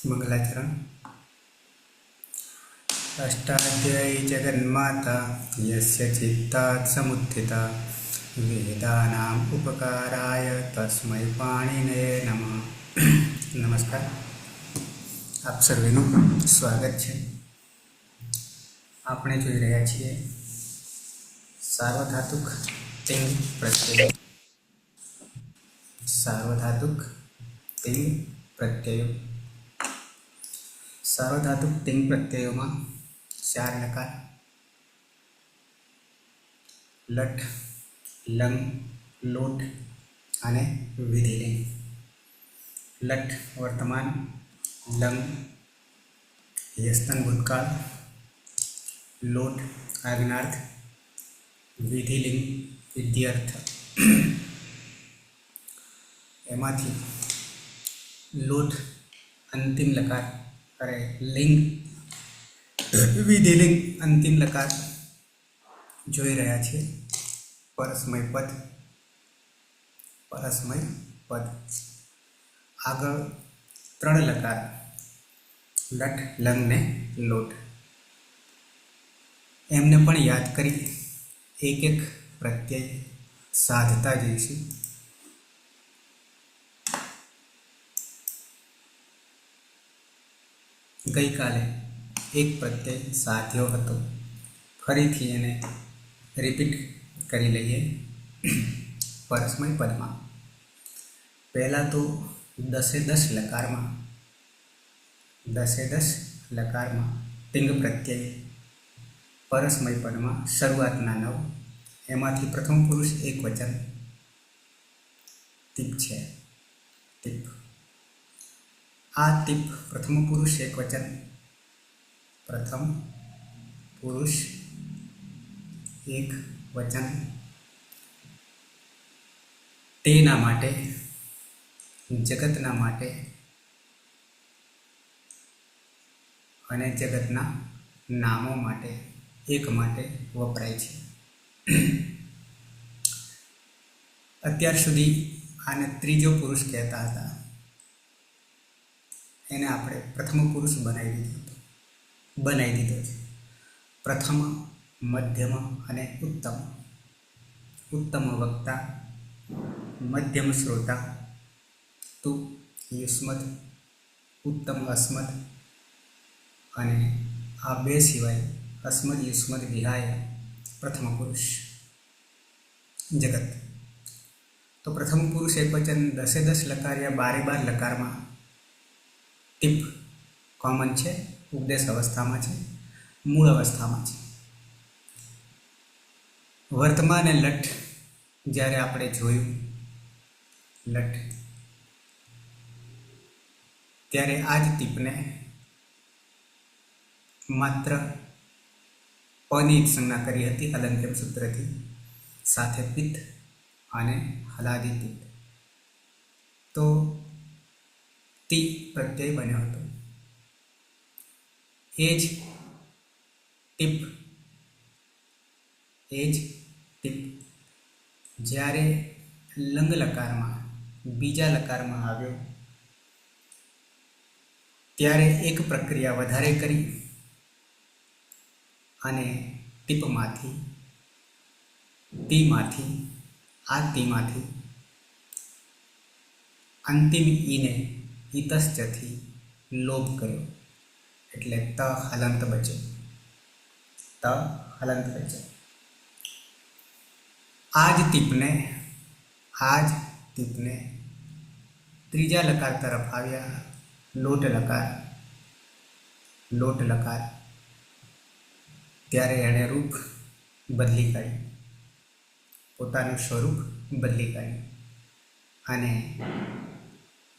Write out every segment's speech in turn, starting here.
मंगलाचरण। अष्टाध्यायी जगन्माता यस्य चित्तात् समुत्थिता वेदानाम् उपकाराय तस्मै पाणिनये नमः। नमस्कार, आप सर्वेનું સ્વાગત છે। આપણે જોઈ રહ્યા છીએ સાર્વધાતુક તિંગ પ્રત્યયો। સાર્વધાતુક તિંગ પ્રત્યયો। સાર્વધાતુક તિંગ પ્રત્યયોમાં 4 લકાર લટ, લંગ, લોટ અને વિધિલિંગ। લટ વર્તમાન, લંગ યસ્તન ભૂતકાળ, લોટ આજ્ઞાર્થ, વિધિલિંગ વિધ્યર્થ। એમાંથી લોટ અંતિમ લકાર, અરે લિંગ વિધિલિંગ અંતિમ લકાર જોઈ રહ્યા છે। પરસ્મય પદ, પરસ્મય પદ। આગળ 3 લકાર લટ, લંગ ને લોટ, એમને પણ યાદ કરી એક એક પ્રત્યય સાધતા જઈશું। ગઈકાલે એક પ્રત્યય સાધ્યો હતો, ફરીથી એને રિપીટ કરી લઈએ। પરસ્મય પદમાં પહેલાં તો 10 લકારમાં 10 લકારમાં તિંગ પ્રત્યય પરસ્મય પદમાં શરૂઆતના 9, એમાંથી પ્રથમ પુરુષ એક વચન ટીપ છે। ટીપ, આ ટીપ પ્રથમ પુરુષ એક વચન, પ્રથમ પુરુષ એક વચન તેના માટે, જગતના માટે અને જગતના નામો માટે, એક માટે વપરાય છે। અત્યાર સુધી આને ત્રીજો પુરુષ કહેતા હતા, એને આપણે પ્રથમ પુરુષ બનાવી દીધો છે। પ્રથમ, મધ્યમ અને ઉત્તમ। ઉત્તમ વક્તા, મધ્યમ શ્રોતા, તુ યુષ્મદ, ઉત્તમ અસ્મદ, અને આ 2 સિવાય અસ્મદ યુષ્મદ વિહાય પ્રથમ પુરુષ જગત। તો પ્રથમ પુરુષ એક વચન 10 લકાર યા 12 લકારમાં ટીપ કોમન છે, ઉપદેશ અવસ્થામાં છે, મૂળ અવસ્થામાં છે। વર્તમાન લટ જ્યારે આપણે જોયું લટ, ત્યારે આ જ ટીપને માત્ર પની સંજ્ઞા કરી હતી હલંત્યમ સૂત્રથી, સાથે પિત્ત અને હલાદી પિત્ત, તો તી પ્રત્યય બન્યો હતો। એ જ ટીપ જ્યારે લંગ લકારમાં, બીજા લકારમાં આવ્યો, ત્યારે એક પ્રક્રિયા વધારે કરી અને ટીપમાંથી, તીમાંથી અંતિમ ઈને ઈતશ્ચથી લોપ કર્યો, એટલે ત હલંત બચ્યો। આ જ ટીપને ત્રીજા લકાર તરફ આવ્યા, લોટ લકાર, ત્યારે એણે રૂપ બદલી કાઢ્યું, પોતાનું સ્વરૂપ બદલી કાઢ્યું, અને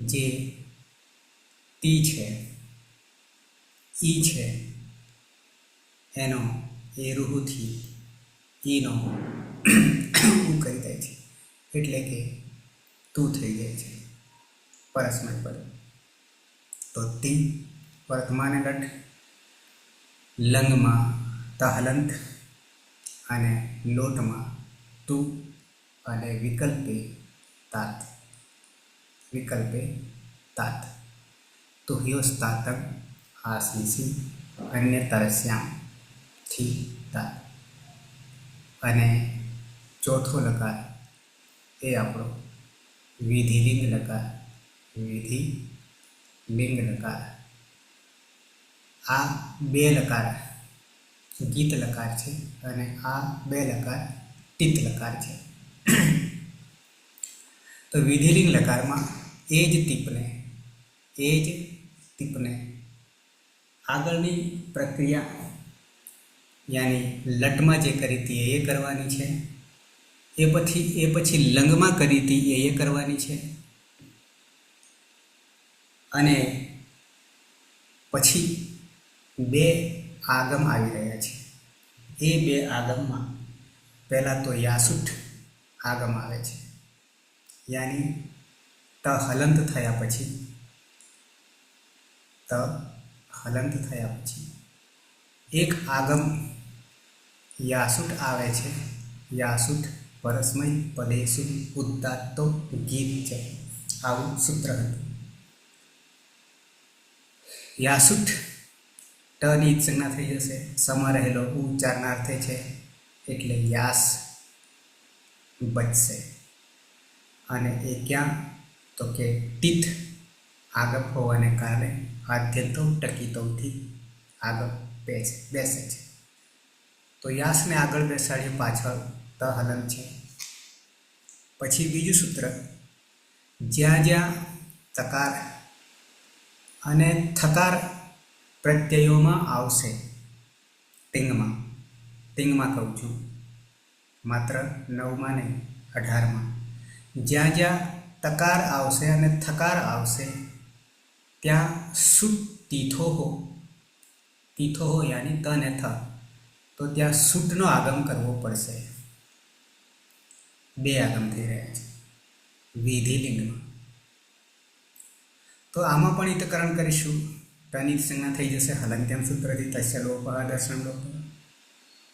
જે તી છે, ઈ છે, એનો એ રૂહુથી ઈનો ઉ કરી જાય છે, એટલે કે તું થઈ જાય છે પરસ્મય પદ। તો તી વર્તમાન લટ, લંગમાં તહલંત અને લોટમાં તું અને વિકલ્પે તાત। તો હ્યોસ્તાતક આશીષી અન્ય તરસ્યામ થી તા. અને ચોથો લકાર એ આપણો વિધિલિંગ લકાર. વિધિલિંગ લકાર. આ બે લકાર ગીત લકાર છે અને આ બે લકાર ટીત લકાર છે. તો વિધિલિંગ લકારમાં એ જ ટીપને આગળની પ્રક્રિયા યાની લટમાં જે કરી હતી એ કરવાની છે. એ પછી લંગમાં કરી હતી એ કરવાની છે. અને પછી બે આગમ આવી રહ્યા છે. એ બે આગમમાં પહેલાં તો યાસુઠ આગમ આવે છે. યાની ત હલંત થયા પછી એક આગમ યાસુઠ આવે છે. યાસુઠ પરસ્મય પદેશુ ઉદાત્તો ગીત છે. આવું સૂત્ર હતું. યાસુઠ ટની સંજ્ઞા થઈ જશે. સમા રહેલો ઉચ્ચારણાર્થે છે એટલે યાસ બચશે. અને એ ક્યાં તો કે ટીથ આગળ હોવાને કારણે આદ્યંતો ટકીતોથી આગળ બેસે છે. તો યાસને આગળ બેસાડ્યું, પાછળ ત હલન છે. પછી બીજું સૂત્ર, જ્યાં જ્યાં તકાર અને થકાર પ્રત્યયોમાં આવશે, તિંગમાં કહું છું, માત્ર 9માં નહીં 18માં, જ્યાં જ્યાં તકાર આવશે અને થકાર આવશે ત્યાં સુટ તીથો હો યાની ત ને થ, તો ત્યાં સૂટનો આગમ કરવો પડશે. બે આગમ થઈ રહ્યા છે વિધિલિંગમાં. તો આમાં પણ ઈતકરણ કરીશું. ટની સંજ્ઞા થઈ જશે હલંત્યમ સૂત્રથી તસ્ય લોપ દર્શન લોપ.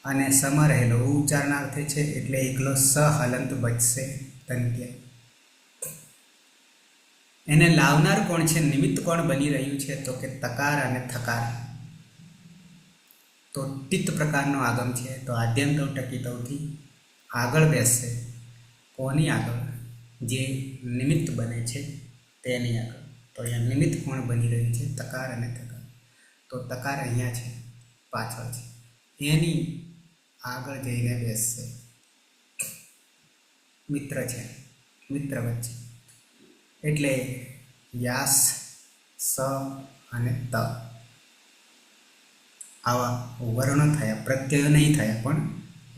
અને સમ રહેલો ઉચ્ચારણાર્થે છે એટલે એકલો સ હલંત બચશે તંત્ય. એને લાવનાર કોણ છે, નિમિત્ત કોણ બની રહ્યું છે તો કે તકાર અને થકાર. તો ટિત પ્રકારનો આગમ છે. તો આદ્યંતો ટકીતોથી આગળ બેસશે. કોની આગળ? જે નિમિત્ત બને છે તેની આગળ. તો અહીંયા નિમિત્ત કોણ બની રહ્યું છે? તકાર અને થકાર. તો તકાર અહીંયા છે, પાછળ છે, એની આગળ જઈને બેસશે. મિત્ર છે, મિત્ર વચ્ચે. એટલે યાસ, સ અને ત આવા વર્ણો થયા. પ્રત્યયો નહીં થયા પણ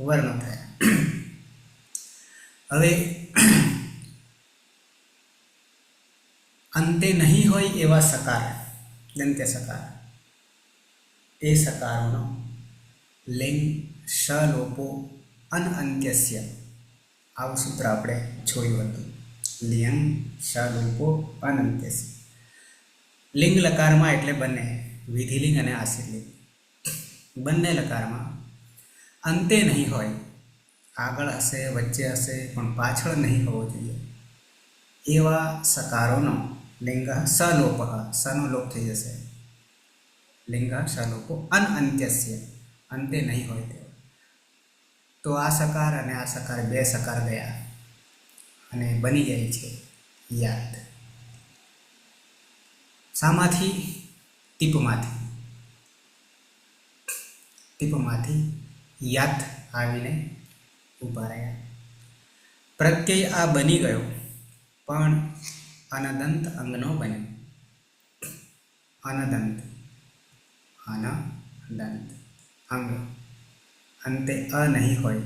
વર્ણો થયા. હવે અંતે નહીં હોય એવા સકાર, દંત્ય સકાર, એ સકારોનો લિંગ શલોપો અનઅંત્યસ્ય. આવું સૂત્ર આપણે જોયું હતું. લિંગ શલોપો અનંત્યસ્ય. લિંગ લકારમાં એટલે બંને વિધિલિંગ અને આશીર્લિંગ. બંને લકારમાં અંતે નહીં હોય, આગળ હશે, વચ્ચે હશે, પણ પાછળ નહીં હોવો જોઈએ એવા સકારોનો લિંગ સલોપ, સનો લોપ થઈ જશે. લિંગ સલોપો અનઅંત્યસ્ય, અંતે નહીં હોય તેવો. તો આ સકાર અને આ સકાર, બે સકાર ગયા અને બની જાય છે યાદ. શામાંથી? ટીપમાંથી યાદ આવીને ઊભા રહ્યા. પ્રત્યય આ બની ગયો પણ અનદંત અંગનો બન્યો. અનદંત અંગ, અંતે અ નહીં હોય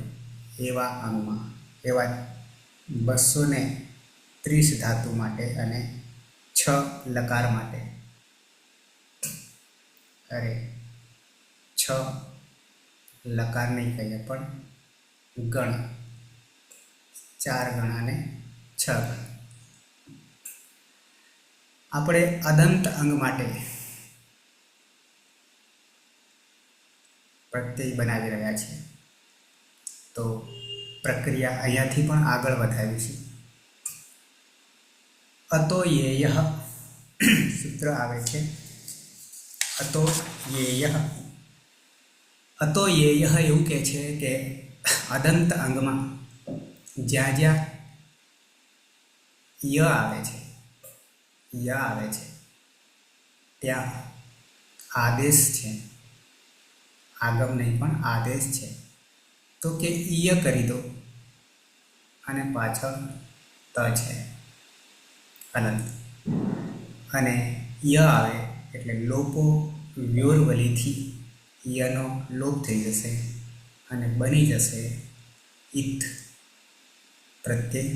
એવા અંગમાં, એવા 230 ધાતુ માટે અને 6 લકાર માટે. 6 લકાર નહીં કહીએ પણ ગણ, 4 ગણ અને 6 ગણ. આપણે અદંત અંગ માટે પ્રત્યય બનાવી રહ્યા છીએ. તો પ્રક્રિયા અહીંયાથી પણ આગળ વધારીશું. અતો યેયઃ સૂત્ર આવે છે અતો યેયઃ. અતો યેયઃ એવું કહે છે કે અદંત અંગમાં જ્યાં જ્યાં ય આવે છે ત્યાં આદેશ છે, આગમ નહીં પણ આદેશ છે. તો કે ય કરી દો અને પાછળ ત છે અનંત, અને ય આવે એટલે લોપો વ્યોરવલીથી યનો લોપ થઈ જશે અને બની જશે ઇત પ્રત્યય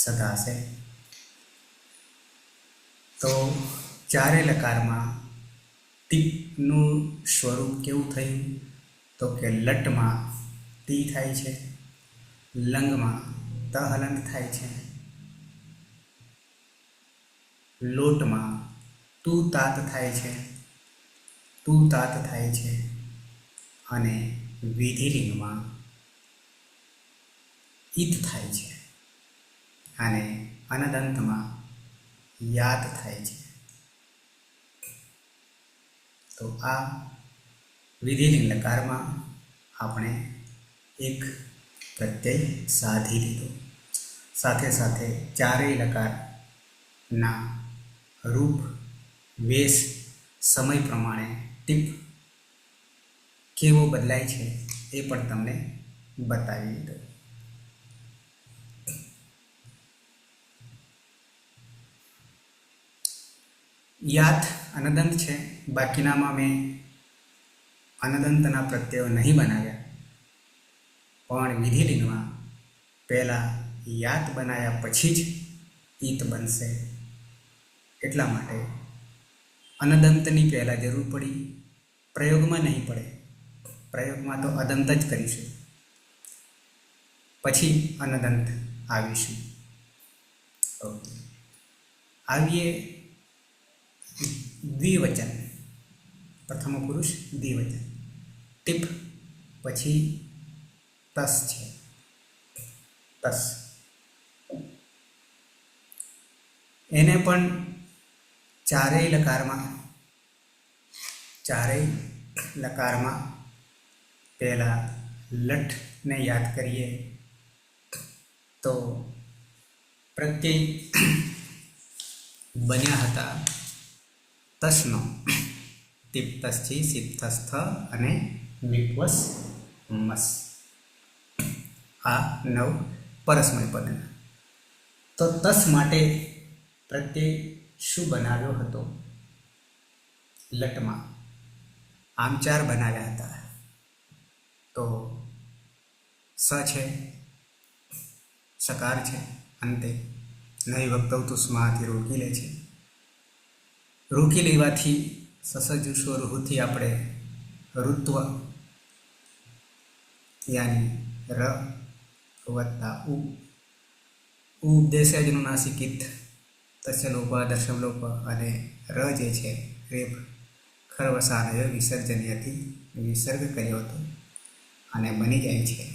સધાશે. તો ચારે લકારમાં ટીપનું સ્વરૂપ કેવું થયું? તો કે લટમાં ટી થાય છે, લંગમાં ત હલંત થાય છે, લોટમાં તું તાત થાય છે, અને વિધિલિંગમાં ઈત થાય છે, અને અનદંતમાં યાત થાય છે. તો આ વિધિલિંગ લકારમાં આપણે એક પ્રત્યય સાધી લીધો. સાથે સાથે ચારેય લકારના રૂપ, વેશ, સમય પ્રમાણે ટીપ કેવો બદલાય છે એ પણ તમને બતાવી દીધો. યાત અનદંત છે, બાકીનામાં મેં અનદંતના પ્રત્યયો નહીં બનાવ્યા, પણ વિધિલિંગમાં પહેલાં યાત બનાવ્યા પછી જ ઈત બનશે. એટલા માટે અનદંતની પહેલાં જરૂર પડી, પ્રયોગમાં નહીં પડે. પ્રયોગમાં તો અદંત જ કરીશું, પછી અનદંત આવીશું. ઓકે, આવીએ દ્વિવચન. પ્રથમ પુરુષ દ્વિવચન. ટીપ પછી તસ છે, તસ. એને પણ ચારેય લકારમાં પહેલા લટને યાદ કરીએ તો પ્રત્યય બન્યા હતા તસનો. તિપ્તસથી સિપ્તસ્થ અને વિપવસ મસ. આ 9 પરસ્મય પદના. તો તસ માટે પ્રત્યય શું બનાવ્યો હતો? લટમાં આમ 4 બનાવ્યા હતા. તો સ છે, સકાર છે, અંતે નહીં વક્તવ તુસ્માથી રોકી લે છે. રોકી લેવાથી સસજુ સ્વરૂહથી આપણે ઋત્વ યાની ર વત્તા ઉ ઉપદેશજનું નાસિકિત તસ્ય લોપ દર્શમ લોપ અને ર જે છે રેપ ખરવસાનય વિસર્જનીયથી વિસર્ગ કર્યો હતો અને બની જાય છે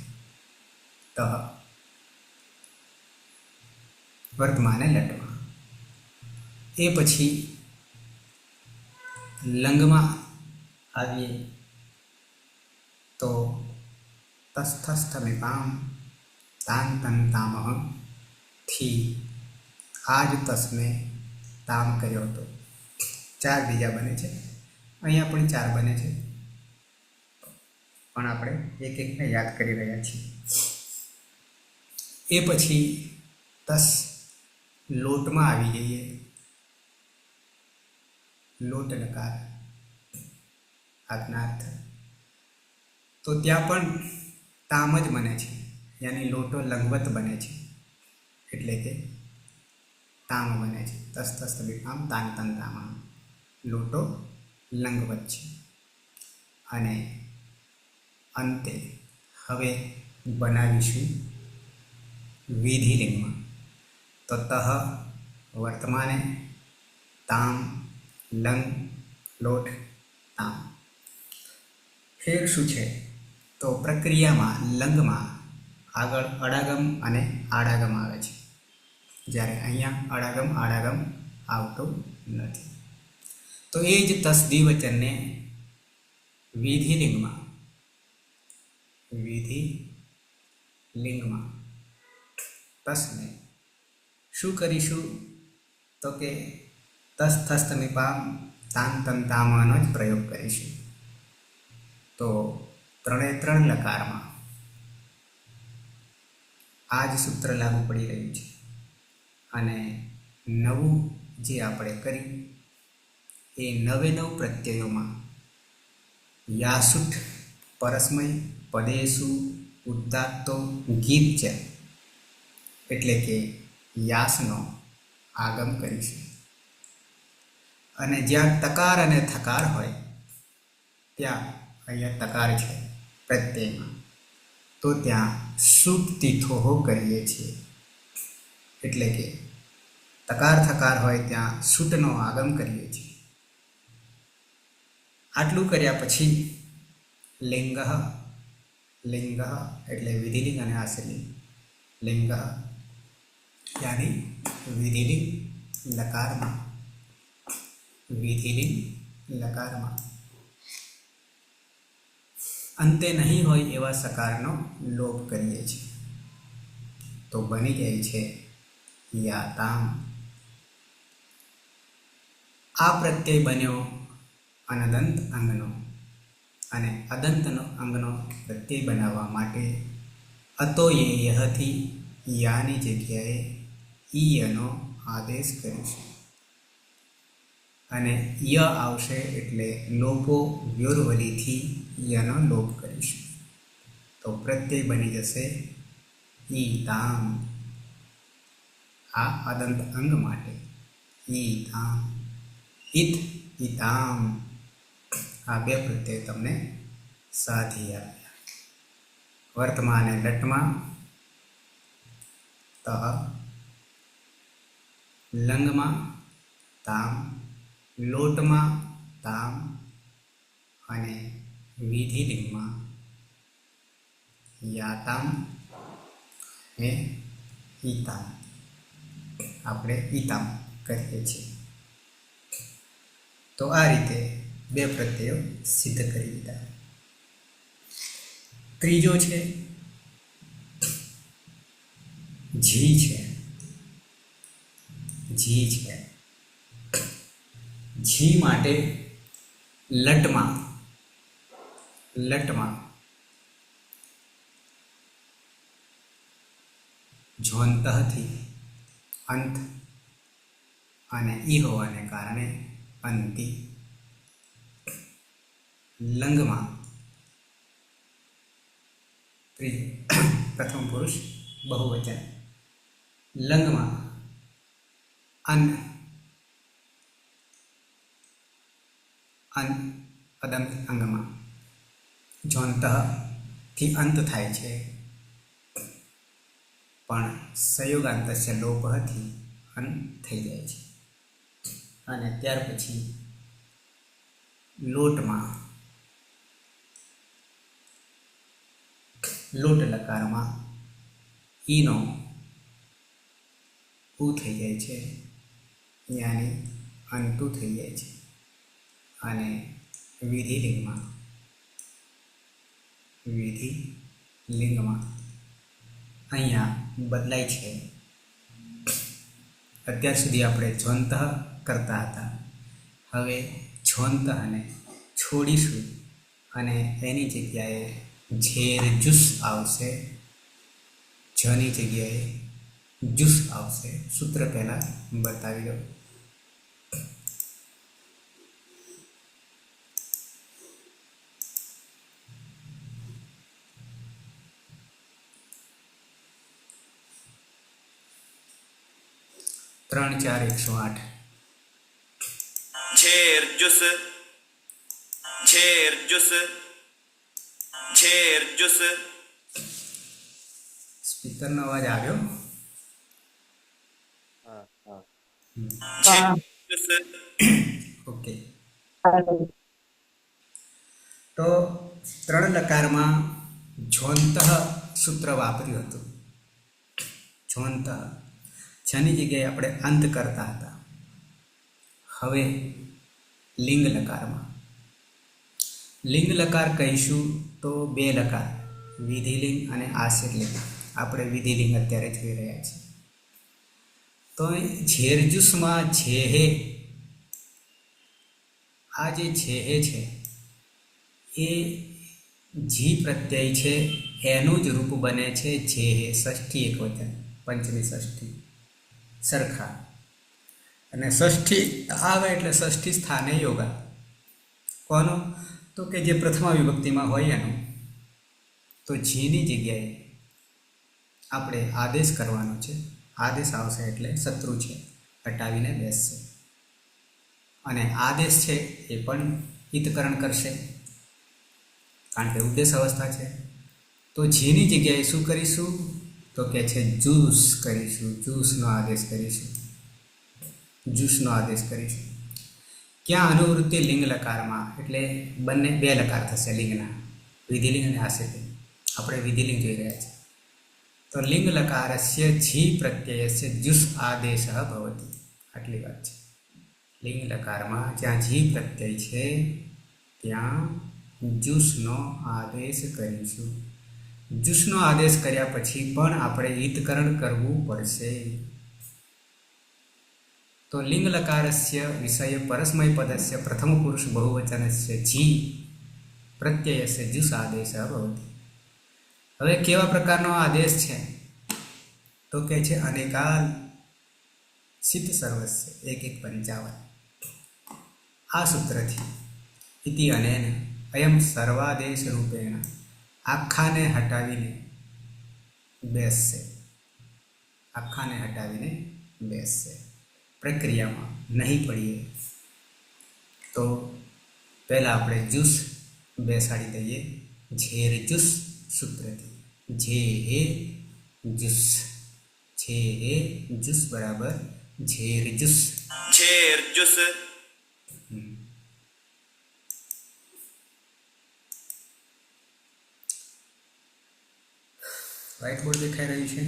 તહ વર્તમાને લટમાં. એ પછી લંગમાં આવીએ તો તસ્થસ્થમિપામ તાન તન તામહ થી આજ તસને તામ કર્યો હતો. 4 બીજા બને છે, અહીંયા પણ 4 બને છે, પણ આપણે એક એકને યાદ કરી રહ્યા છીએ. એ પછી તસ લોટમાં આવી જઈએ. લોટ લકાર આજ્ઞાર્થ. તો ત્યાં પણ તામ જ બને છે, યાની લોટો લંગવત બને છે, એટલે કે તામ બને છે. તસ્તસ્ત વિકામ તાન તન તામા. લોટો લંગવત છે. અને અંતે હવે બનાવીશું વિધિલિંગમાં. તો તહ વર્તમાને, તામ લંગ લોટ તામ. ફેર શું છે? તો પ્રક્રિયામાં લંગમાં આગળ અડાગમ અને આડાગમ આવે છે, જ્યારે અહીંયા અડાગમ આડાગમ આવતો નથી. તો એ જ તસ્દીવચનને વિધિલિંગમાં તસને શું કરીશું? તો કે તસ થસ્ત નિપામ તાન તંતામાંનો જ પ્રયોગ કરીશું. તો 3 લકારમાં આ જ સૂત્ર લાગુ પડી રહ્યું છે. અને નવું જે આપણે કર્યું એ 9 પ્રત્યયોમાં યાસુઠ પરસ્મય પદેશુ ઉદાત્તો ગીત છે, એટલે કે યાસનો આગમ કરીશું. અને જ્યાં તકાર અને થકાર હોય ત્યાં અહીંયા તકાર છે પ્રત્યયમાં, તો ત્યાં સુપ્તિથોહો કરીએ છીએ. એટલે કે તકાર થકાર હોય ત્યાં સૂટનો આગમ કરીએ છીએ. આટલું કર્યા પછી લિંગ એટલે વિધિલિંગ અને આશ્રયલિંગ. લિંગ યાની વિધિલિંગ લકારમાં અંતે નહીં હોય એવા સકારનો લોપ કરીએ છીએ. તો બની જાય છે યાતામ. આ પ્રત્યય બન્યો અનદંત અંગનો, અને અદંતનો અંગનો પ્રત્યય બનાવવા માટે અતો યહથી યાની જગ્યાએ ઈયનો આદેશ કરીશું. અને ય આવશે એટલે લોપો વ્યોરવલીથી યનો લોપ કરીશું. તો પ્રત્યય બની જશે ઈતામ. આ અદંત અંગ માટે ઈતામ. ઇત ઈતામ આ 2 પ્રત્યય તમને સાધી આવ્યા. વર્તમાન અને લટમાં તહ, લંગમાં તામ, લોટમાં તામ અને વિધિલિંગમાં યાતામ ને ઈતામ. આપણે ઈતામ કહીએ છીએ. તો આ રીતે 2 પ્રત્યયો સિદ્ધ કરી દીધા. ત્રીજો છે જી છે. જી માટે લટમાં ઝોંતઃથી અંત અને ઈ હોવાને કારણે અંતિ. લંગમાં પ્રથમ પુરુષ બહુવચન. લંગમાં અદંત અંગમાં ઝોંતઃથી અંત થાય છે, પણ સંયોગાંતસ્ય લોપથી અંત થઈ જાય છે. અને ત્યાર પછી લોટમાં લોટ લકારમાં ઈનો ઉ થઈ જાય છે, યાની અંતુ થઈ જાય છે. અને વિધિલિંગમાં અહીંયા બદલાય છે. અત્યાર સુધી આપણે ઝોંતઃ કરતા હતા, હવે ઝોંતઃને છોડીશું અને એની જગ્યાએ ઝેર જુસ આવશે. જની જગ્યાએ જુસ આવશે. સૂત્ર પહેલા બતાવી દો. ત્રણ 4 108. ઝેર જુસ. સ્પીકરનો અવાજ આવ્યો? ઓકે. તો 3 લકારમાં ઝોંતઃ સૂત્ર વાપર્યું હતું. ઝોંતઃ, જેની જગ્યાએ આપણે અંત કરતા હતા. હવે લિંગ લકારમાં લિંગ લકાર કહીશું તો બે લકાર, વિધિલિંગ અને આશ્રિતલિંગ. આપણે વિધિલિંગ અત્યારે જોઈ રહ્યા છીએ. તો ઝેરજુસમાં ઝેહે, આ જે ઝેહે છે એ જી પ્રત્યય છે એનું જ રૂપ બને છે ઝેહે, ષષ્ઠી એકવચન, પંચમી ષષ્ઠી સરખા. અને ષષ્ઠી આવે એટલે ષષ્ઠી સ્થાને યોગા. કોનો? તો કે જે પ્રથમા વિભક્તિમાં હોય એનું. તો જીની જગ્યાએ આપણે આદેશ કરવાનો છે. આદેશ આવશે એટલે શત્રુ છે હટાવીને બેસશે. અને આદેશ છે એ પણ હિતકરણ કરશે કારણ કે ઉદ્દેશ અવસ્થા છે. તો જીની જગ્યાએ શું કરીશું? તો કે છે જૂસ કરીશું. જૂસનો આદેશ કરીશું. જૂસનો આદેશ કરીશું. ક્યાં? અનુવૃત્તિ લિંગ લકારમાં, એટલે બંને બે લકાર થશે લિંગના, વિધિલિંગ અને આશ્રિતલિંગ. આપણે વિધિલિંગ જોઈ રહ્યા છીએ. તો લિંગ લકારસ્ય જી પ્રત્યયસ્ય જુસ આદેશ ભવતી. આટલી વાત છે. લિંગ લકારમાં જ્યાં જી પ્રત્યય છે ત્યાં જુસનો આદેશ કરીશું. જુસનો આદેશ કર્યા પછી પણ આપણે હિતકરણ કરવું પડશે. તો લિંગ લકારસ્ય વિષય પરસ્મય પદસ્ય પ્રથમ પુરુષ બહુવચનસ્ય જી પ્રત્યયસ્ય જુસ આદેશ ભવતી. હવે કેવા પ્રકારનો આદેશ છે? તો કે છે અનેકાલ સિદ્ધ સર્વસ્ય 1:155. આ સૂત્રથી ઇતિ અનેન અયમ સર્વાદેશ રૂપેણ આખાને હટાવીને બેસશે. આખાને હટાવીને બેસશે. પ્રક્રિયામાં નહીં પડીએ તો પહેલાં આપણે જૂસ બેસાડી દઈએ. ઝેર જૂસ સૂત્રથી જે એ જૂસ, જે એ જૂસ બરાબર ઝેર જૂસ. ઝેર જૂસ. વ્હાઇટ બોર્ડ દેખાઈ રહ્યું છે.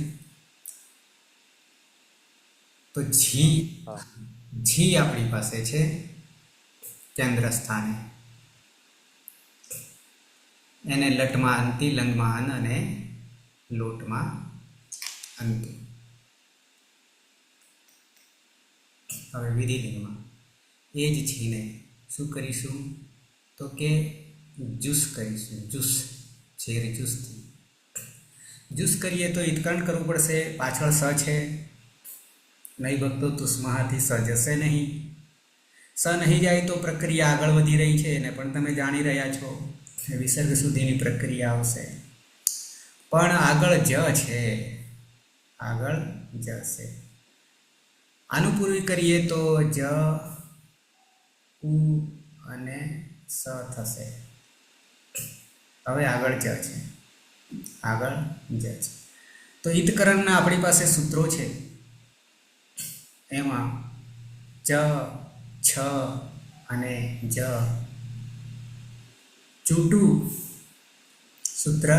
તો જી જી આપણી પાસે છે કેન્દ્ર સ્થાને. એને લટમાં અંતિ, લંગમાં અન અને લોટમાં અંતિ. હવે વિધિલિંગમાં એ જ છીને શું કરીશું? તો કે જૂસ કરીશું. જૂસ, ઝેર જૂસથી જૂસ કરીએ તો હિતકરણ કરવું પડશે. પાછળ સ છે, નહીં ભક્તો તુષ્માથી સ જશે નહીં. સ નહીં જાય તો પ્રક્રિયા આગળ વધી રહી છે એને પણ તમે જાણી રહ્યા છો. વિસર્ગ સુધીની પ્રક્રિયા આવશે. પણ આગળ જ છે, આગળ જ છે. આનું પૂર્વી કરીએ તો જ ઉ અને સ થશે. હવે આગળ જ છે, આગળ જ છે. તો હિતકરણના આપણી પાસે સૂત્રો છે. એમાં ચ, છ અને જ. ચૂટું સૂત્ર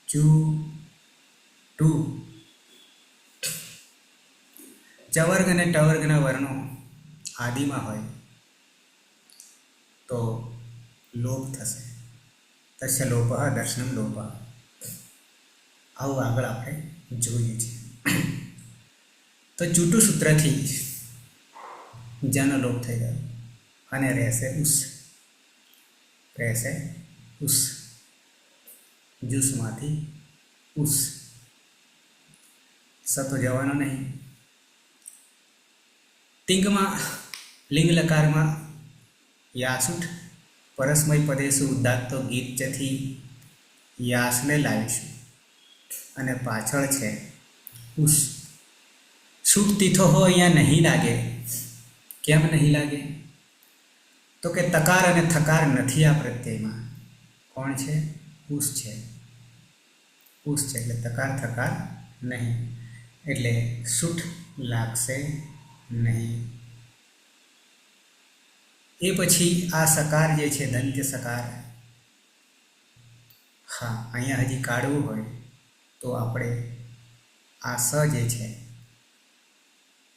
ચૂટું. ચવર્ગ અને ટવર્ગના વર્ણો આદિમાં હોય તો લોપ થશે. તસ્ય લોપ દર્શનમ લોપ. આવું આગળ આપણે જોઈએ છીએ. તો ચૂટું સૂત્રથી જનો લોપ થઈ ગયો અને રહેશે ઉસ. રહેશે ઉસ. જૂસમાંથી ઉસ. સ તો જવાનો નહીં. તિંગમાં લિંગ લકારમાં યાસુઠ પરસ્મય પદેશુ ઉદાત્તો ગીત જથી યાસને લાવીશું અને પાછળ છે ઉસ. શુભ તીથો હો અહીંયા નહીં લાગે. કેમ નહીં લાગે? તો કે તકાર અને થકાર નથી આ પ્રત્યયમાં. કોણ છે? ઉસ છે. ઉસ છે એટલે તકાર થકાર નહીં, એટલે સૂઠ લાગશે નહીં. એ પછી આ સકાર જે છે દંત્ય સકાર, હા અહીંયા હજી કાઢવું હોય તો આપણે આ સ જે છે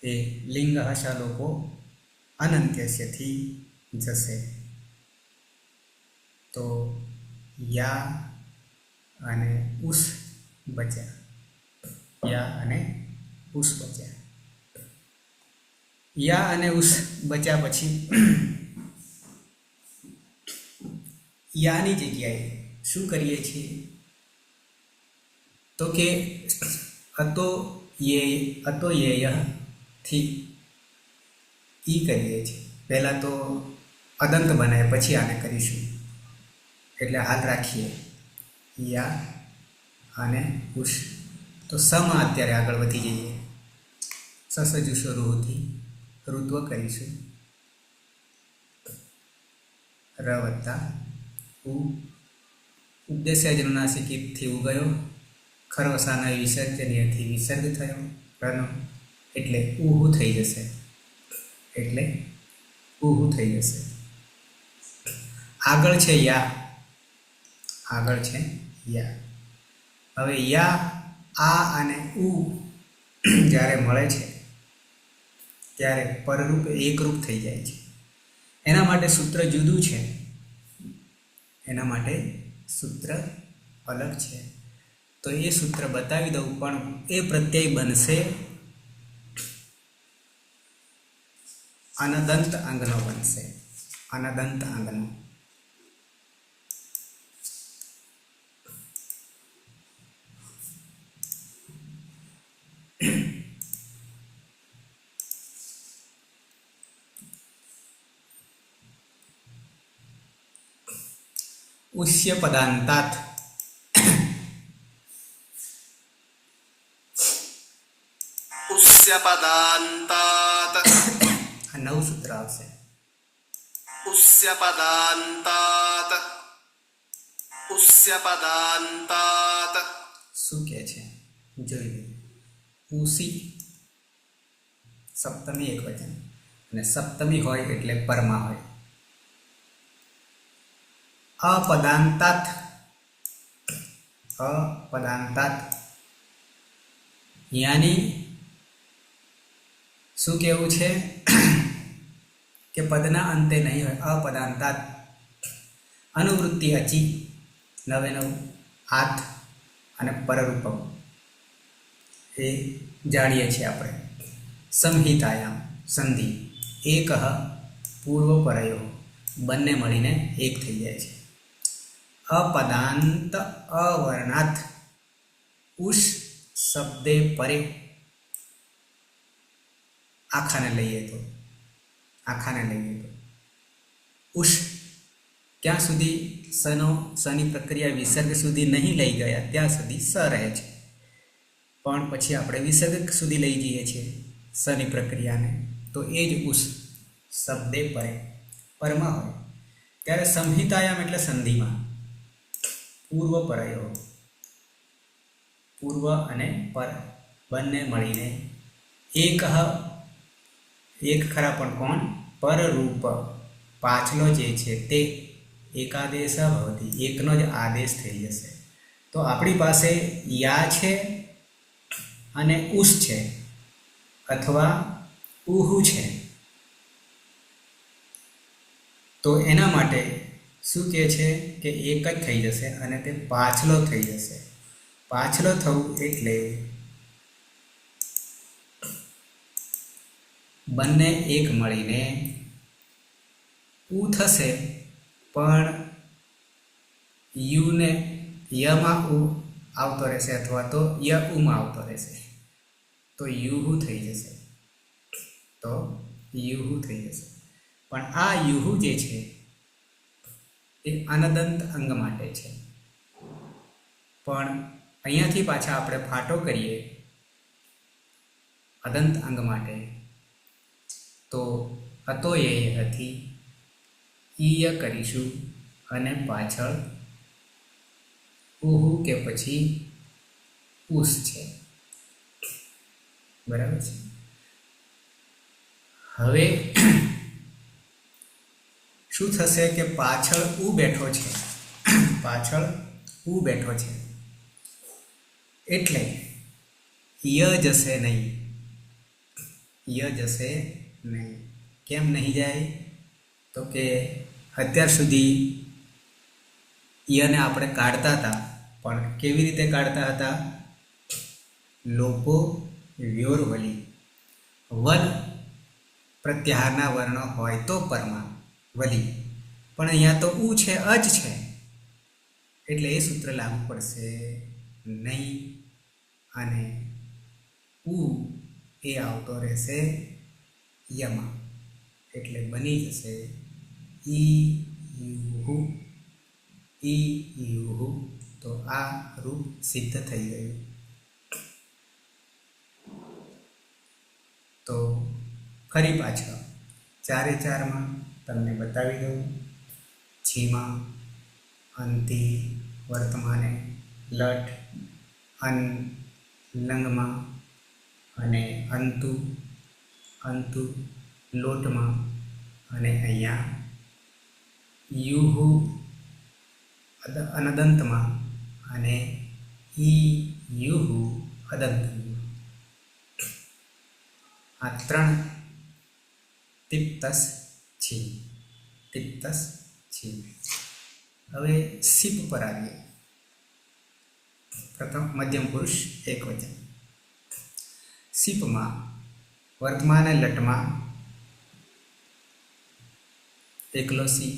એ લિંગ હશ લોપો અનંત્યસ્યથી જશે. તો યા અને ઉસ બચ્યા. યા અને ઉસ બચ્યા. યા અને ઉસ બચ્યા પછી યાની જગ્યાએ શું કરીએ છીએ? તો કે અતો યેયથી ઈ કરીએ છીએ. પહેલાં તો અદંત બનાવે, પછી આને કરીશું. એટલે હાથ રાખીએ યા અને ઉષ. તો સમાં અત્યારે આગળ વધી જઈએ. સસજુષો રૂહથી ઋત્વ કરીશું. ર વત્તા ઉ. ઉપદેશ જનુનાસિકથી ઉગયો. ખરવસાના વિસર્જનીયથી વિસર્ગ થયો રનો. એટલે ઉહુ થઈ જશે. એટલે ઉહુ થઈ જશે. આગળ છે યા. આગળ છે યા. હવે યા, આ અને ઉ જ્યારે મળે છે ત્યારે પરરૂપ એકરૂપ થઈ જાય છે. એના માટે સૂત્ર જુદું છે. એના માટે સૂત્ર અલગ છે. તો એ સૂત્ર બતાવી દઉં, પણ એ પ્રત્યય બનશે અનદંત અંગનો બનશે. અનદંત અંગનો. ઉષ્ય પદાંતાત. ઉસ્ય પદાંતાત. આ નવું સૂત્ર આવશે. ઉસ્ય પદાંતાત. ઉસ્ય પદાંતાત. શું કહે છે જોઈ લઈએ. ઉસી સપ્તમી એકવચન, અને સપ્તમી હોય એટલે પરમા હોય. અપદાંતાત. અપદાંતાત. યાની શું કહેવું છે કે પદના અંતે નહીં હોય. અપદાંતાત. અનુવૃત્તિ અચી. નવે નવ હાથ અને પરરૂપમ એ જાણીએ છીએ આપણે. સંહિતાયામ સંધિ. એક પૂર્વ પરયો બંને મળીને એક થઈ જાય છે. અપદાંત અવર્ણાત. ઉષ શબ્દે પરે. આખાને લઈએ તો ઉષ ક્યાં સુધી સની પ્રક્રિયા વિસર્ગ સુધી નહીં લઈ ગયા ત્યાં સુધી સ રહે છે. પણ પછી આપણે વિસર્ગ સુધી લઈ જઈએ છીએ સની પ્રક્રિયાને, તો એ જ ઉષ શબ્દે પરે પરમાં હોય. ત્યારે સંહિતાયામ એટલે સંધિમાં પૂર્વ પરયો. પૂર્વ અને પર બંને મળીને એક ખરા, પણ કોણ? પરરૂપ. પાછલો જે છે તે એકાદેશ ભવતી. એકનો જ આદેશ થઈ જશે. તો આપણી પાસે યા છે અને ઉસ છે, અથવા ઉહુ છે. તો એના માટે શું કહે છે કે એક જ થઈ જશે અને તે પાછલો થઈ જશે. પાછલો થવું એટલે બંને એક મળીને ઉ થશે, પણ યુને યમાં ઉ આવતો રહેશે, અથવા તો ય ઉમાં આવતો રહેશે. તો યુહુ થઈ જશે. પણ આ યુહુ જે છે એ અનદંત અંગ માટે છે. પણ અહીંયાથી પાછા આપણે ફાટો કરીએ અદંત અંગ માટે, તો અતો એથી ઈય કરીશું અને પાછળ ઉહુ કે પછી ઉસ છે. બરાબર છે. હવે શું થશે કે પાછળ ઉ બેઠો છે. પાછળ ઉ બેઠો છે એટલે ય જશે નહીં. કેમ નહીં જાય? તો કે અત્યાર સુધી યને આપણે કાઢતા હતા, પણ કેવી રીતે કાઢતા હતા? લોપો વ્યોરવલી, વલ પ્રત્યાહારના વર્ણો હોય તો પરમાં વલી, પણ અહીંયા તો ઉ છે, અજ છે, એટલે એ સૂત્ર લાગુ પડશે નહીં, અને ઉ એ આવતો રહેશે યમાં, એટલે બની જશે ઈ યુહુ, ઈ યુહુ. તો આ રૂપ સિદ્ધ થઈ ગયું. તો ફરી પાછળ 4 તમને બતાવી દઉં. છીમાં, અંતિ, વર્તમાને, લટ, અન, લંગમાં, અને અંતુ, અંતુ, લોટમાં, અને અહીંયા યુહુ અનદંતમાં, અને ઈ યુહુ અદંતમાં. આ 3 તિપ્તસ છી, તિપ્તસ છી. હવે સીપ પર આવીએ. પ્રથમ મધ્યમ પુરુષ એકવચન. સીપમાં વર્તમાન લટમાં એકલો સી,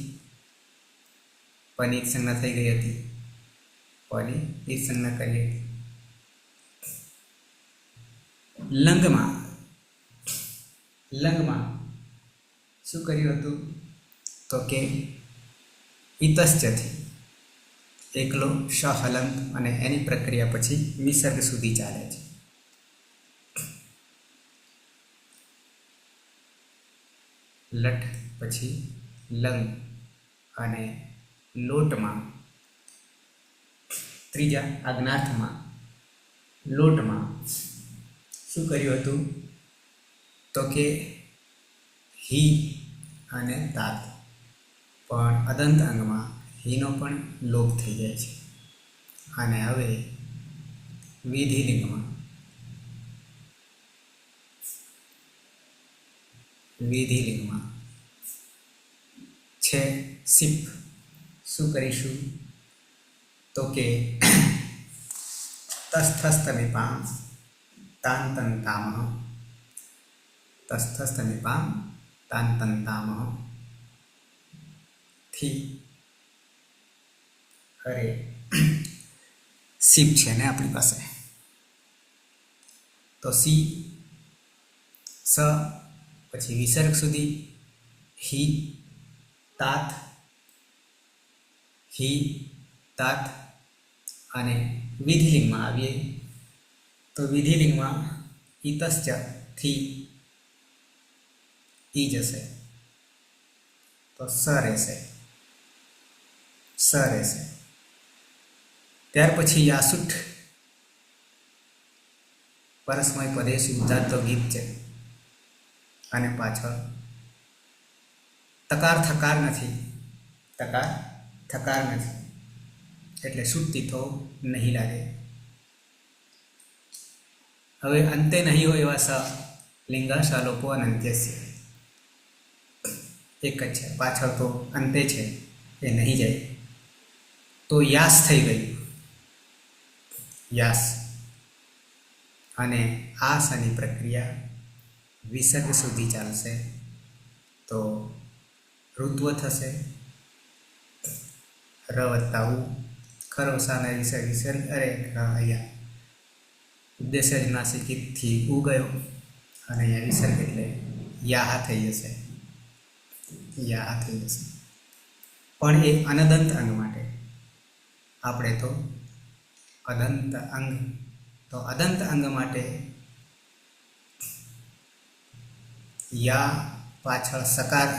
પની સંજ્ઞા થઈ ગઈ હતી, પની એક સંજ્ઞા કરી હતી. લંગમાં, લંગમાં શું કર્યું હતું? તો કે ઇતશ્ચથી એકલો શ હલંત, અને એની પ્રક્રિયા પછી વિસર્ગ સુધી ચાલે છે. લટ પછી લંગ, અને લોટમાં, ત્રીજા આજ્ઞાર્થમાં લોટમાં શું કર્યું હતું? તો કે હી અને તાત, પણ અદંત અંગમાં હીનો પણ લોપ થઈ જાય છે. અને હવે વિધિલિંગમાં, વિધિલિંગમાં છે સિપ. શું કરીશું? તો કે તસ્થસ્થમિપામ તાંતંતામઃ, તસ્થસ્થમિપામ તાંતંતામઃ થી. અરે સીપ છે ને આપણી પાસે, તો સી, સ, પછી વિસર્ગ સુધી હી, તાત, હી, તાત. અને વિધિલિંગમાં આવીએ તો વિધિલિંગમાં ઇતશ્ચ થી ઈ જશે, તો સ રહેશે, સ રહેશે. ત્યાર પછી યાસુઠ પરસ્મય પદેશુ ઉદાત્તો ગીત છે, અને પાછળ તકાર થકાર નથી, તકાર થકાર નથી, એટલે શુદ્ધિ તો નહીં લાગે. હવે અંતે નહીં હોય એવા સ, લિંગા શાલોપો અનંત્યસ્ય એક જ છે, પાછળ તો અંતે છે, એ નહીં જાય. તો યાસ થઈ ગયું, યાસ. અને આ સની પ્રક્રિયા વિસર્ગ સુધી ચાલશે, તો ઋત્વ થશે. ર વત્તા ઉ, ખરવસાના વિસર્ગ, વિસર્ગ, અરે અહીંયા ઉદ્દેશ્ય જ નાસિકથી ઉ ગયો, અને અહીંયા વિસર્ગ એટલે યાહ થઈ જશે, યાહ થઈ જશે. પણ એ અનદંત અંગ માટે, આપણે તો અદંત અંગ. તો અદંત અંગ માટે યા પાછળ સકાર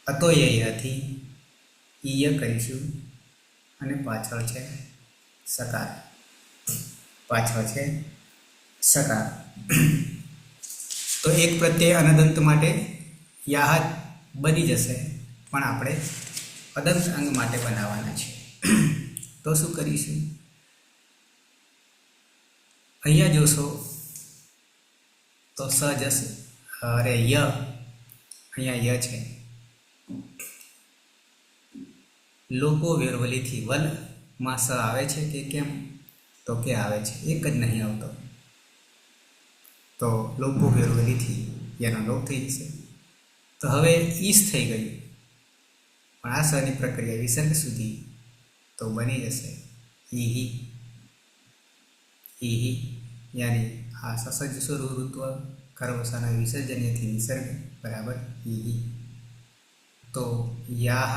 અતોયથી ઈય કરીશું, અને પાછળ છે સકાર, પાછળ છે સકાર. તો એક પ્રત્યય અનદંત માટે યાહ બની જશે, પણ આપણે અદંત અંગ માટે બનાવવાના છે. તો શું કરીશું? અહીંયા જોશો તો સ જશે, અરે ય અહીંયા ય છે. લોકો વેરવલીથી વલમાં સ આવે છે કે કેમ? તો કે આવે છે, એક જ નહીં આવતો. તો લોકો વેરવલીથી એનો લોપ થઈ જશે. તો હવે ઈસ થઈ ગયું, પણ આ સની પ્રક્રિયા વિસર્ગ સુધી તો બની જશે ઈહી. ઈહી યાની આ સસજ સ્વરૂપત્વ કર્મસાના વિસર્જનથી વિસર્ગ બરાબર ઈહી. તો યાહ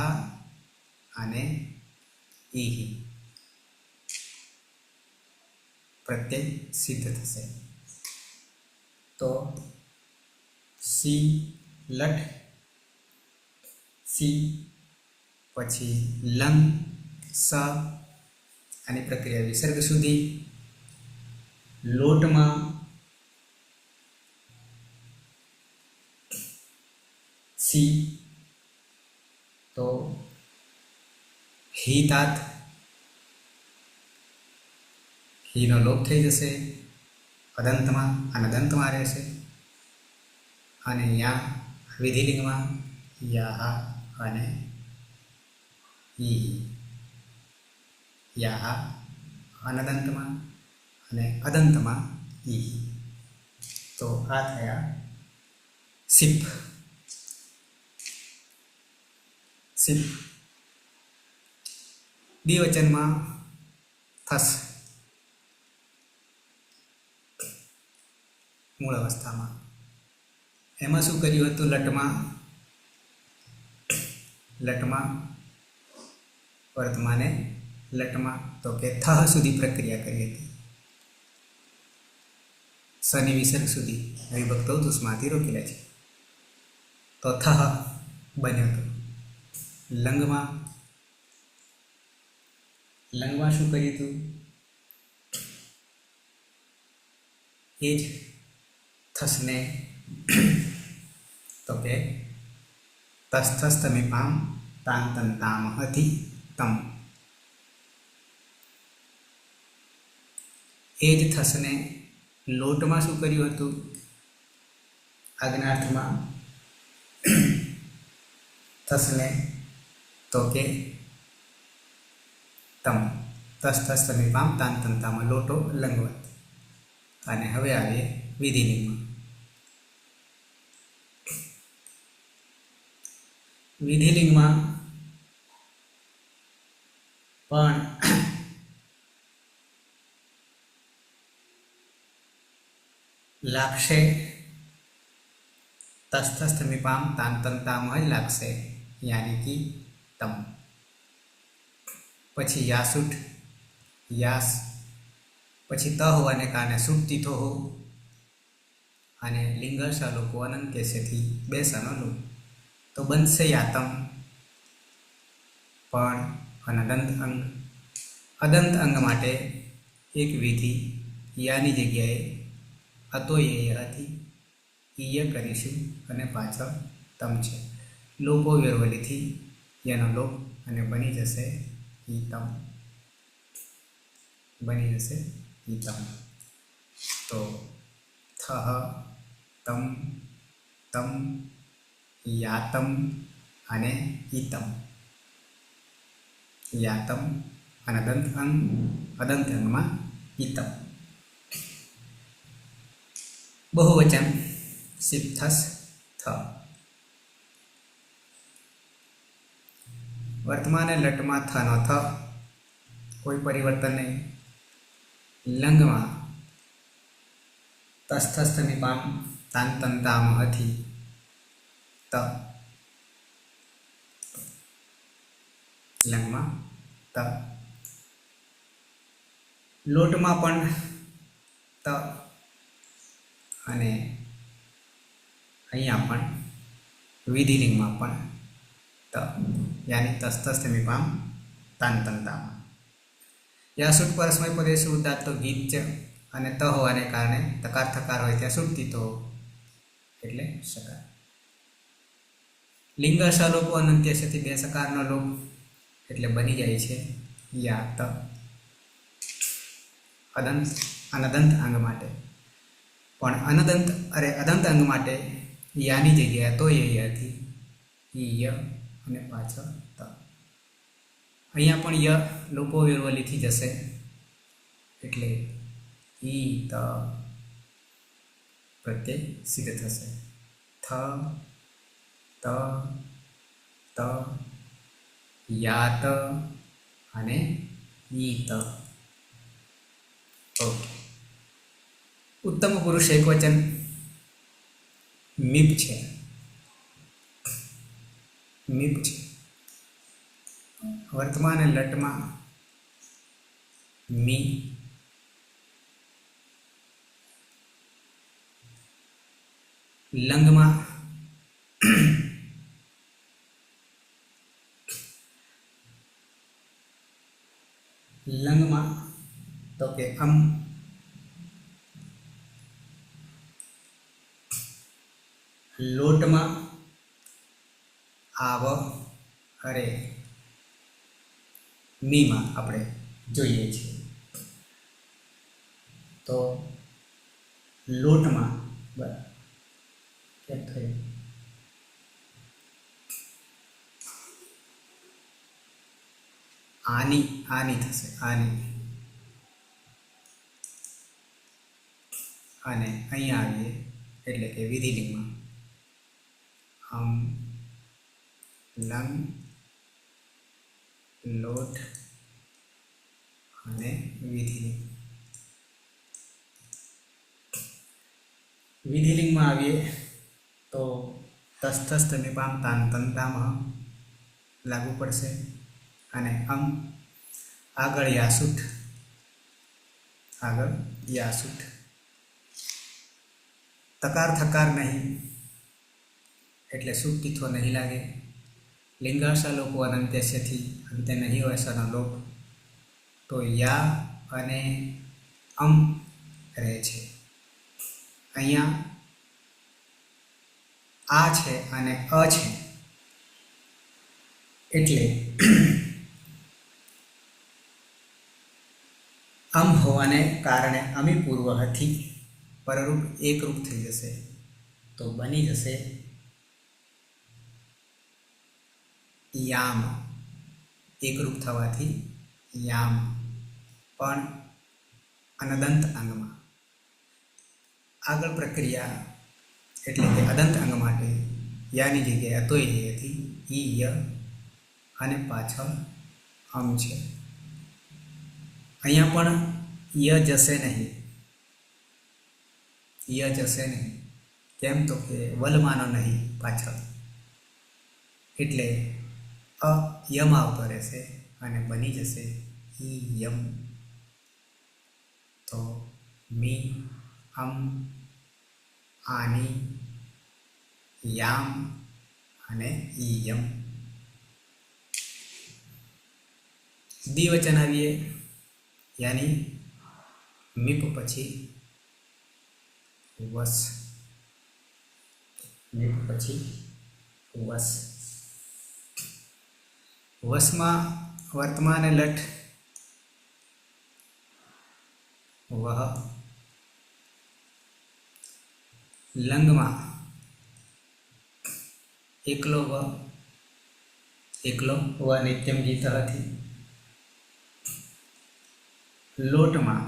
અને ઈહી પ્રત્યય સિદ્ધ થશે. તો સી લઠ સી પછી લંગ સ આની પ્રક્રિયા વિસર્ગ સુધી. લોટમાં સી તો હી તાત હીનો લોપ થઈ જશે. અદંતમાં અને દંતમાં રહેશે. અને યા વિધિલિંગમાં યાહ અને ઈ. યાહ અનદંતમાં અને અદંતમાં ઈ. તો આ થયા સિપ. સિપ દ્વિવચનમાં થસ મૂળ અવસ્થામાં. એમાં શું કર્યું હતું? લટમાં વર્તમાને લટમાં તો કે થહ સુધી પ્રક્રિયા કરી હતી. સની વિસર્ગ સુધી વિભક્તો દુષ્માંથી રોકેલા છે. તો થહ બન્યો હતો. લંગમાં શું કર્યું હતું? એ જ થસને તો કે તસ્થસ તમીપામ તાન તંતામ અધિ તમ. એ જ થસને લોટમાં શું કર્યું હતું? આજ્ઞાર્થમાં થસને તો કે તમ તસ તમીપામ તાન તંતામાં લોટો લંગવત. અને હવે આવીએ વિધિલિંગમાં. વિધિલિંગમાં પણ લાગશે તસ્થસ્થમીપામ તાંતંતામ જ લાગશે, યાની કે તમ. પછી યાસુટ યાસ પછી ત હોવાને કારણે સુટતી થો હો. અને લિંગર્ષ લોકો અનંત કેસેથી બે સનો લો તો બનશે યાતમ. પણ અદંત અંગ માટે એક વિધિ યાની જગ્યાએ અતોય હતી ઈય કરીશું અને પાછળ તમ છે. લોપો વેરવલીથી યનો લોપ અને બની જશે ઈતમ. બની જશે ઈતમ. તો થહ તમ તમ યાતમ અને ઈતમ. યાતમ અને અદંત અંગમાં ઈતમ. બહુવચન સિપ્થસ થ. વર્તમાને લટમાં થનો થ કોઈ પરિવર્તન નહીં. લંગમાં તસ્થસ્થમીપામ તાંતંતામ અથી ત. લંગમાં ત. લોટમાં પણ ત અને અહીંયા પણ વિધિલિંગમાં પણ ત. યાની તસ્થસ્થમીપામ તાંતંતામ. યાસુટ પરસ્મય પદેશ ઉદાત્ત તો ગીત છે અને ત હોવાને કારણે તકાર થકાર હોય ત્યાં સુટતી તો એટલે સકાર. લિંગર્ષ લોપો અનંત્યથી બે સકારનો લોપ એટલે બની જાય છે યાત. અદંત અનદંત અંગ માટે પણ અદંત અંગ માટે યાની જગ્યાએ તો એ યથી ઈ ય અને પાછળ ત. અહીંયા પણ ય લોપો વિરવલીથી જશે એટલે ઈ ત પ્રત્યય સિદ્ધ થશે. થ ત ત યાત અને ઈત. ઓકે. ઉત્તમ પુરુષ એકવચન મીપ છે. મીપ છે. વર્તમાન લટમાં મી, લંગમાં લંગમાં તો કે લોટમાં આવ અરે. મીમાં આપણે જોઈએ છીએ તો લોટમાં બરાબર કેમ થયું? આની આની થશે આની. અને અહીંયા આવીએ એટલે કે વિધિલિંગમાં લંગ, લોટ અને વિધિલિંગ. વિધિલિંગમાં આવીએ તો તસ્થસ્થ નિપામ તાન તંતામાં લાગુ પડશે અને આગળ યાસુઠ, આગળ યાસુઠ. તકાર થકાર નહીં એટલે સુટ તીથો નહીં લાગે. લિંગાશા લોકો અનંત્યસ્યથી અંતે નહીં હોય સનો લોપ તો યા અને રહે છે. અહીંયા આ છે અને અ છે એટલે હોવાને કારણે અમી પૂર્વથી પરરૂપ એકરૂપ થઈ જશે તો બની જશે યામ. એકરૂપ થવાથી યામ. પણ અનદંત અંગમાં આગળ પ્રક્રિયા એટલે કે અદંત અંગ માટે યાની જગ્યાએ અતોય હતી ઈ ય અને પાછળ છે. અહીંયા પણ ય જશે નહીં. ય જશે નહીં કેમ તો કે વલમાનો નહીં પાછળ એટલે યમ આવતો રહેશે અને બની જશે ઈ યમ. તો મી આની યામ અને ઈ યમ. દ્વિવચન આવીએ યાની મીપ પછી વસ. મીપ પછી વસ. વસમાં વર્તમાન લટ વહ. લંગમાં એકલો વ નિત્યમ ગીત હતી. લોટમાં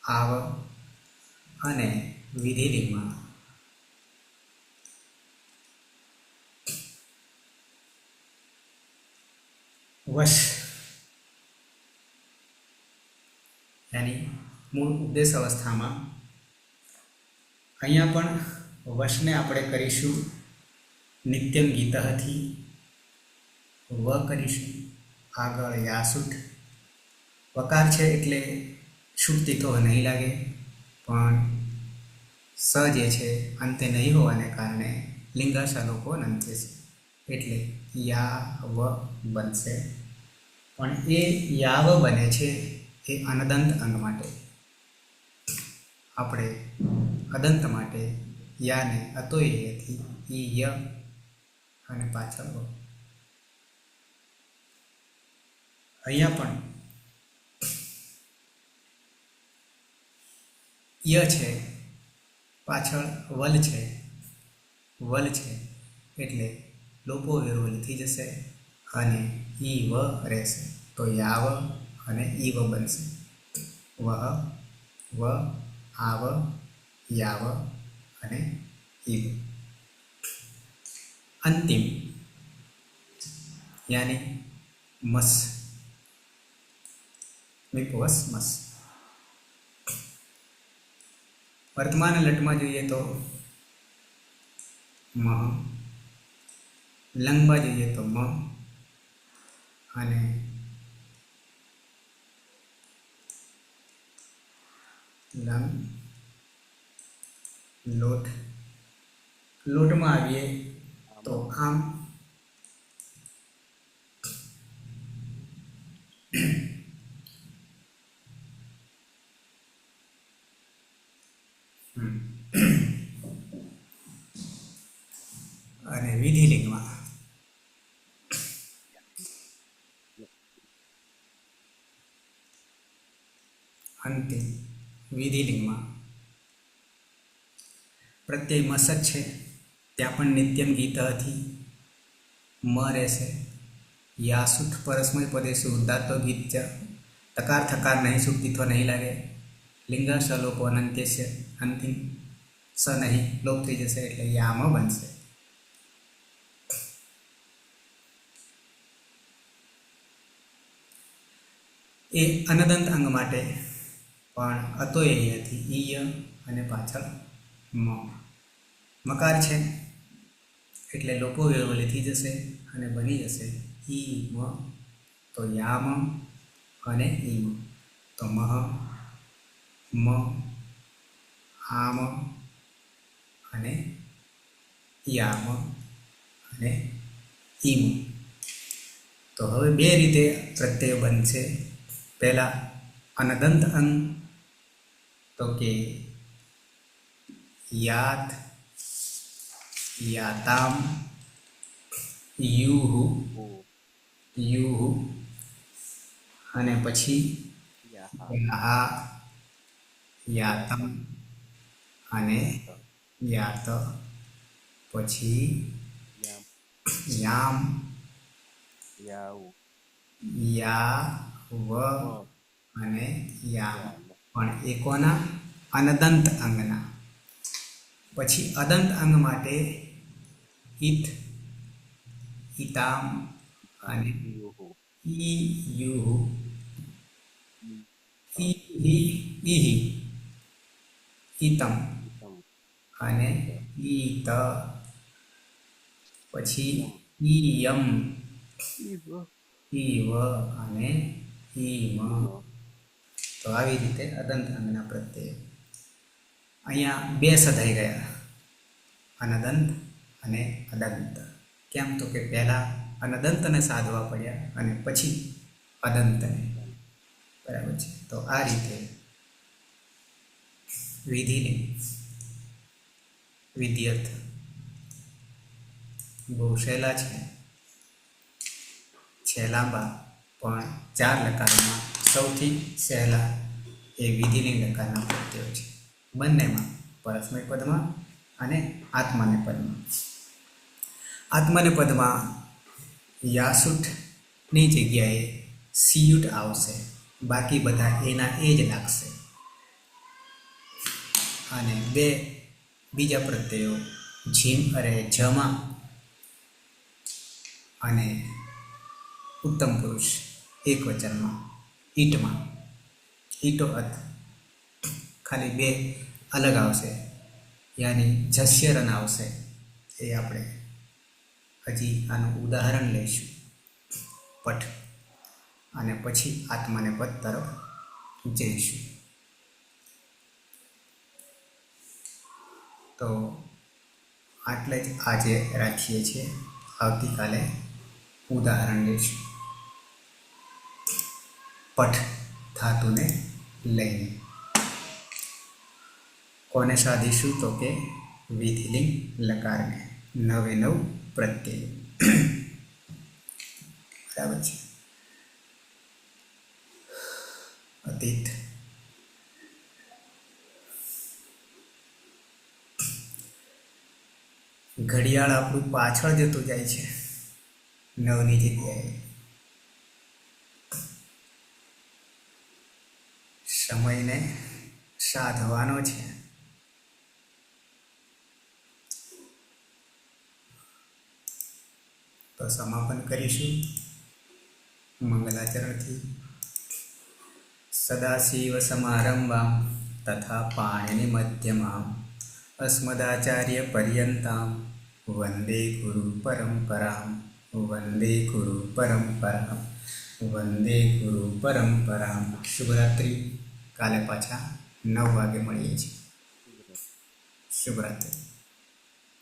આવ અને વિધિલિંગમાં વશ. યાની મૂળ ઉપદેશ અવસ્થામાં અહીંયા પણ વશને આપણે કરીશું નિત્યમ ગીતથી વ કરીશું. આગળ યાસુઠ વકાર છે એટલે છૂટતી તો નહીં લાગે પણ સ જે છે અંતે નહીં હોવાને કારણે લિંગાશા લોકો અંતે છે એટલે યા વ બનશે. પણ એ યાવ બને છે એ અનદંત અંગ માટે. આપણે અદંત માટે યાને અતોયથી ઈ ય અને પાછળ વ. અહીંયા પણ ય છે, પાછળ વલ છે, એટલે લોપો વેરવલી થઈ જશે અને ઈ વ રહેશે. તો યાવ અને ઈવ બનશે. વહ, વ, આવ, યાવ અને ઈવ. અંતિમ યાની મસ, વિપવસ મસ. વર્તમાન લટમાં જોઈએ તો મ, લંગમાં જોઈએ તો મ અને લંગ, લોટ. લોટમાં આવીએ તો આમ, અને વિધિલિંગમાં અંતિમ વિધિલિંગમાં પ્રત્યય મસ જ છે, ત્યાં પણ નિત્યમ ગીતથી મ રહેશે. યાસુઠ પરસ્મય પદેશુ ઉદાત્તો ગીત ચ, તકાર થકાર નહીં સુક્તિત્વ નહીં લાગે. લિંગ સલોપો અનંત્યસ્ય, અંતિમ સ નહીં લોપ થઈ જશે એટલે યામ બનશે. એ અનદંત અંગ માટે પણ અતોયથી ઈય અને પાછળ મ. મકાર છે એટલે લોપો વેરવલી થઈ જશે અને બની જશે ઈ મ. તો યામ અને ઈમ. તો મહ, મ, આમ અને યામ અને ઈમ. તો હવે બે રીતે પ્રત્યય બનશે. પહેલા અનદંત અંગ તો કે યાત, યાતામ, યુહુ, યુહુ અને પછી યા, યાતમ અને યાત. પછી યામ, યાવ અને યામ. પણ એ કોના? અનદંત અંગના. પછી અદંત અંગ માટે ઈત, ઈતામ અને ઈ યુહુ, ઈહી, ઈહી, ઈતમ અને ઈત. પછી ઈયમ, ઈવ અને ઈમ. તો આવી રીતે અદંત અંગના પ્રત્યય. અહીંયા બે સધાઈ ગયા, અનદંત અને અદંત. કેમ? તો કે પહેલા અનદંતને સાધવા પડ્યા અને પછી અદંતને. બરાબર છે. તો આ રીતે વિધિલિંગ, વિદ્યથ બહુ સહેલા છે લાંબા, પણ 4 લકારોમાં સૌથી સહેલા એ વિધિલિંગ લકારના પ્રત્યયો છે. બંનેમાં, પરસ્મય પદમાં અને આત્માને પદમાં. આત્માને પદમાં યાસુઠની જગ્યાએ સિયુટ આવશે, બાકી બધા એના એ જ લાગશે. અને બે બીજા પ્રત્યયો જીમ અરે જમા અને ઉત્તમ પુરુષ એક વચનમાં ઈટમાં, ઈટો અત, ખાલી બે અલગ આવશે, યાની જસ્યરન આવશે. એ આપણે હજી આનું ઉદાહરણ લઈશું પઠ, અને પછી આત્માને પદ તરફ જઈશું. તો આટલે જ આજે રાખીએ છીએ. આવતીકાલે ઉદાહરણ લઈશું પઠ ધાતુને લઈને. કોને સાધીશું? તો કે વિધિલિંગ લકારને, 9 પ્રત્યય. બરાબર છે. અતીત, ઘડિયાળ આપણું પાછળ જતું જાય છે 9ની જગ્યાએ. સમયને સાધવાનો છે. તો સમાપન કરીશું મંગલાચરણથી. સદાશિવ સમારંભામ તથા પાણિનિ મધ્યમામ અસ્મદાચાર્ય પર્યંતામ વંદે ગુરુ પરંપરામ. વંદે ગુરુ પરંપરામ. વંદે ગુરુ પરંપરામ. શુભરાત્રિ. કાલે પાછા 9 વાગે મળીએ છીએ. શુભરાત્રિ.